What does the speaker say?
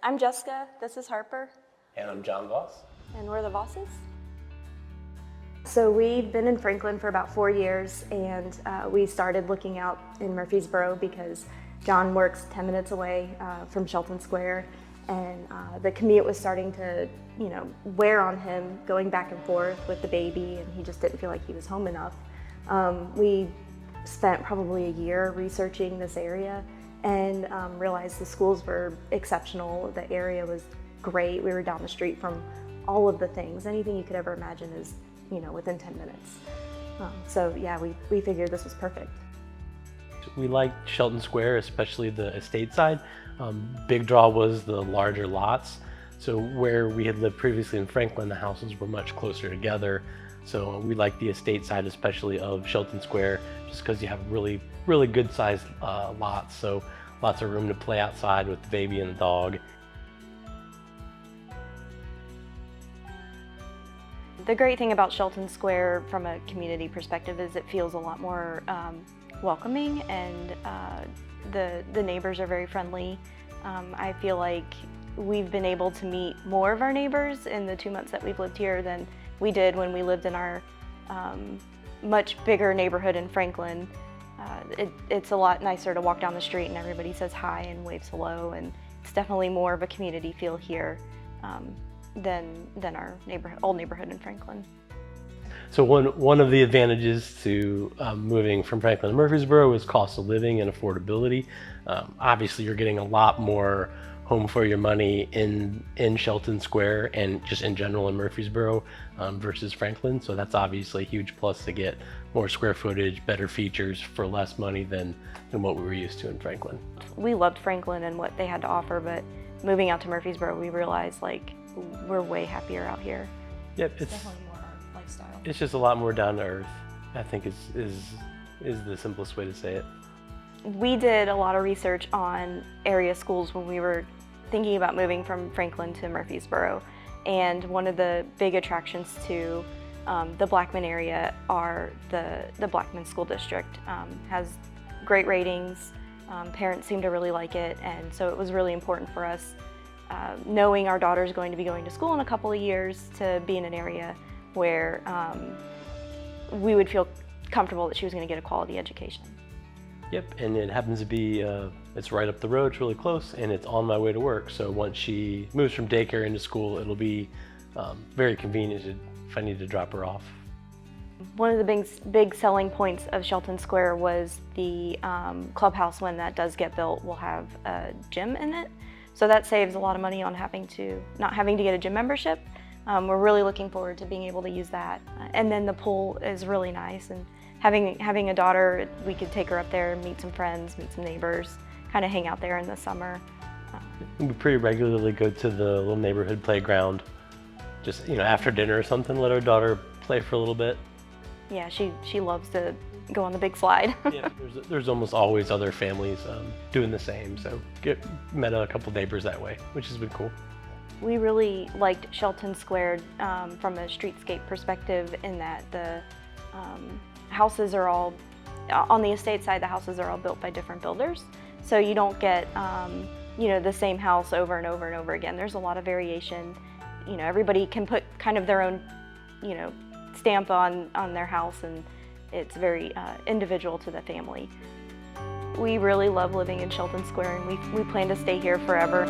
I'm Jessica, this is Harper. And I'm John Voss. And we're the Vosses. So we've been in Franklin for about 4 years, and we started looking out in Murfreesboro because John works 10 minutes away from Shelton Square, and the commute was starting to, wear on him going back and forth with the baby, and he just didn't feel like he was home enough. We spent probably a year researching this area and realized the schools were exceptional. The area was great. We were down the street from all of the things. Anything you could ever imagine is, within 10 minutes. So yeah, we figured this was perfect. We liked Shelton Square, especially the estate side. Big draw was the larger lots. So where we had lived previously in Franklin, the houses were much closer together. So we liked the estate side, especially of Shelton Square, just because you have really, really good sized lots. So lots of room to play outside with the baby and the dog. The great thing about Shelton Square from a community perspective is it feels a lot more welcoming, and the neighbors are very friendly. I feel like we've been able to meet more of our neighbors in the 2 months that we've lived here than we did when we lived in our much bigger neighborhood in Franklin. It's a lot nicer to walk down the street and everybody says hi and waves hello, and it's definitely more of a community feel here than our old neighborhood in Franklin. So one of the advantages to moving from Franklin to Murfreesboro is cost of living and affordability. Obviously, you're getting a lot more home for your money in Shelton Square and just in general in Murfreesboro versus Franklin. So that's obviously a huge plus to get more square footage, better features for less money than what we were used to in Franklin. We loved Franklin and what they had to offer, but moving out to Murfreesboro, we realized we're way happier out here. Yep, it's definitely more our lifestyle. It's just a lot more down to earth, I think is the simplest way to say it. We did a lot of research on area schools when we were thinking about moving from Franklin to Murfreesboro, and one of the big attractions to the Blackman area are the Blackman School District. Has great ratings, parents seem to really like it, and so it was really important for us, knowing our daughter's going to be going to school in a couple of years, to be in an area where we would feel comfortable that she was going to get a quality education. Yep, and it happens to be, it's right up the road, it's really close, and it's on my way to work. So once she moves from daycare into school, it'll be very convenient if I need to drop her off. One of the big selling points of Shelton Square was the Clubhouse. When that does get built, will have a gym in it. So that saves a lot of money on not having to get a gym membership. We're really looking forward to being able to use that. And then the pool is really nice, and having a daughter, we could take her up there and meet some friends, meet some neighbors, kind of hang out there in the summer. We pretty regularly go to the little neighborhood playground, just after dinner or something, let our daughter play for a little bit. Yeah, she loves to go on the big slide. Yeah, there's almost always other families doing the same, so met a couple neighbors that way, which has been cool. We really liked Shelton Square from a streetscape perspective, in that the houses are all, on the estate side, the houses are all built by different builders. So you don't get, the same house over and over and over again. There's a lot of variation. Everybody can put kind of their own, stamp on their house, and it's very individual to the family. We really love living in Shelton Square, and we plan to stay here forever.